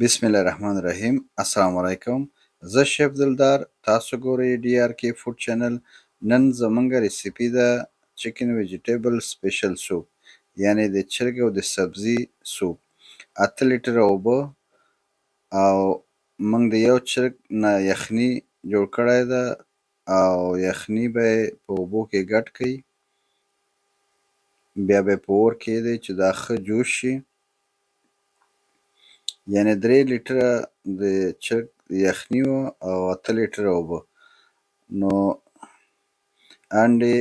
بسم الله الرحمن الرحیم. السلام علیکم. زه شیف دلدار، تاسو ګورئ ډي آر کې فوډ چینل. نن زمونږ ریسیپي ده چکن ویجیټیبل سپیشل سوپ، یعنی د چرګ او د سبزي سوپ. 8 لیټره اوبه او موږ د یو چرګ نه یخني جوړ کړی ده او یخني به یې په اوبو کې ګډ کړئ. بیا به یې په اور کښېږدئ چې دا ښه جوش شي. یعنې 3 لیټره د چرګ یخني وه او 8 لیټره اوبه. نو انډې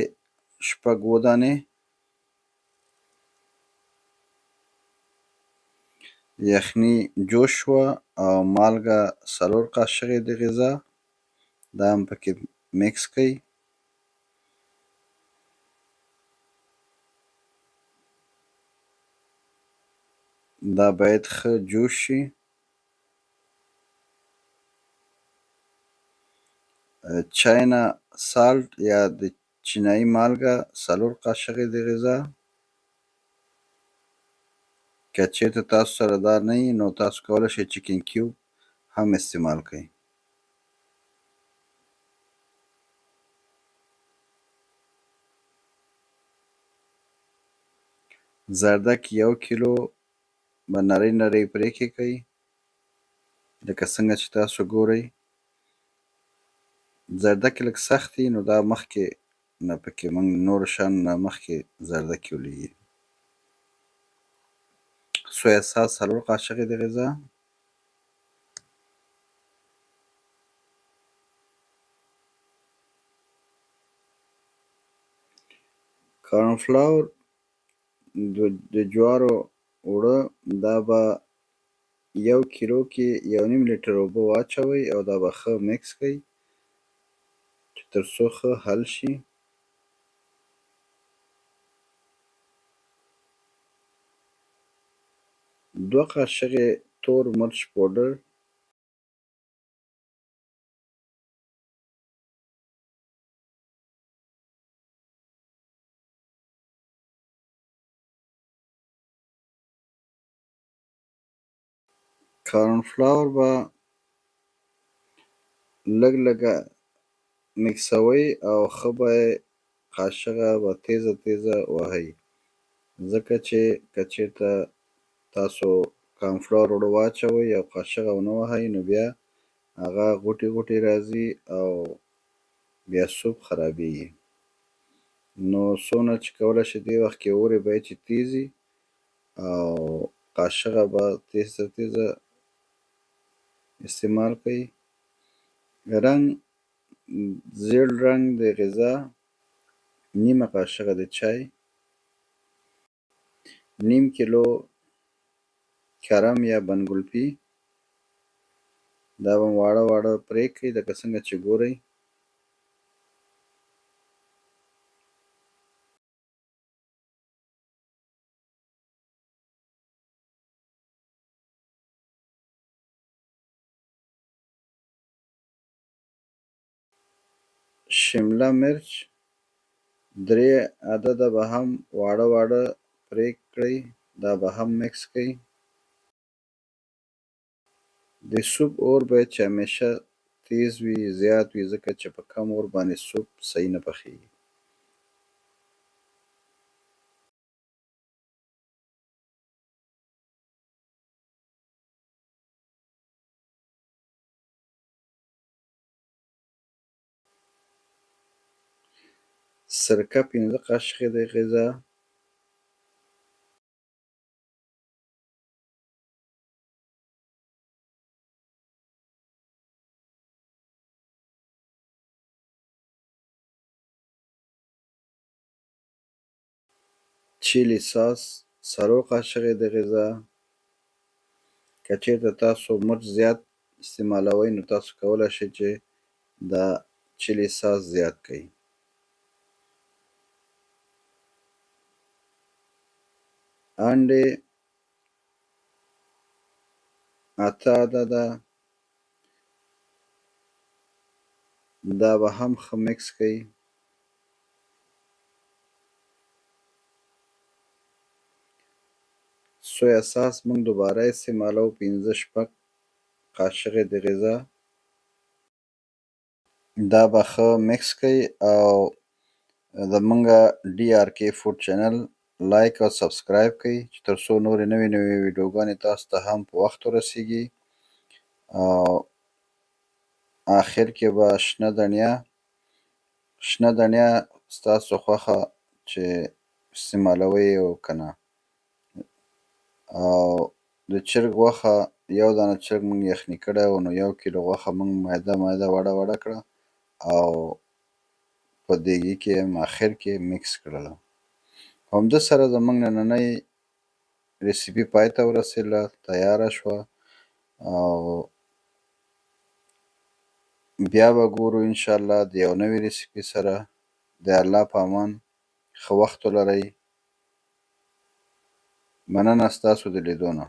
6 ودانې، یخني جوش شوه او مالګه 4 قاشقې د غذا، دا هم پکې میکس کړئ. دا باید ښه جوش شي. چاینا سالټ یا د چینایي مالګه 4 قاشقې د غذا. که چیرته تاسو سره دا نه وي نو تاسو کولی شئ چکن کیوب هم استعمال کړئ. زردک 1 کیلو به نرۍ نرۍ پرې کړئ، لکه څنګه چې تاسو ګورئ. زردک لږ سخت وي نو دا مخکې نه پکې موږ نورو شیانو نه مخکې زردک ولېږي. سویا ساس 4 قاشقې د غذا. کارن فلاور د جوارو اوړه، دا به 1 کیلو کې 1.5 لیټر اوبه واچوئ او دا به ښه میکس کړئ چې تر څو ښه حل شي. دوه قاشقې تور مرچ پوډر، کارن فلاور به لږ لږه میکسوئ او ښه به یې قاشقه به تیزه تیزه وهئ، ځکه چې که چېرته تاسو کارن فلاور اوړه واچوئ او قاشقه ونه وهئ نو بیا هغه غوټې غوټې راځي او بیا سوپ خرابېږي. نو څونه چې کولی شئ دې وخت کې اور یې باید چې تیز وي او قاشقه به تیزه تیزه استعمال کړئ. رنګ، زیړ رنګ د غذا، نیمه قاشقه د چای، نیم کیلو کرم یا بنګلپي، دا به واړه واړه پرې کړئ لکه څنګه چې ګورئ. شمله مرچ 3 عدده به هم واړه واړه پرې کړئ، دا به هم میکس کړئ. د سوپ اور باید چې همیشه تیز وي، زیات وي، ځکه چې په کم اور باندې سوپ صحیح نه پخېږي. سرکه 15 قاشقې د غذا. چیلی ساس 4 قاشقې د غذا. که چېرته تاسو مرچ زیات استعمالوئ نو تاسو کولی شئ چې دا چیلی ساس زیات کړئ. انډې 8 عدده، دا به هم ښه میکس کړئ. سویا ساس موږ دوباره استعمالوو 15-16 قاشغې د غذا دا به ښه مکس کړئ او زمونږه DRK فوډ چینل لایک او سبسکرایب کړئ چې تر څو نورې نوې ویډیوګانې تاسو ته هم په وخت ورسیږي. او آخر کې به شنه دڼیا ستاسو خوښه چې استعمالوئ او که نه. او د چرګ غوښه یو دانه چرګ مونږ یخني کړی و، نو 1 کیلو غوښه مونږ مایده وړه کړه او په دیګي کې هم آخر کې مکس کړله. همده سره زمونږ نننۍ ریسیپي پای ته ورسېدله، تیاره شوه او بیا به ګورو انشاءالله د یو نوې ریسیپي سره. د الله په امان، ښه وخت ولرئ. مننه ستاسو د لیدو نه.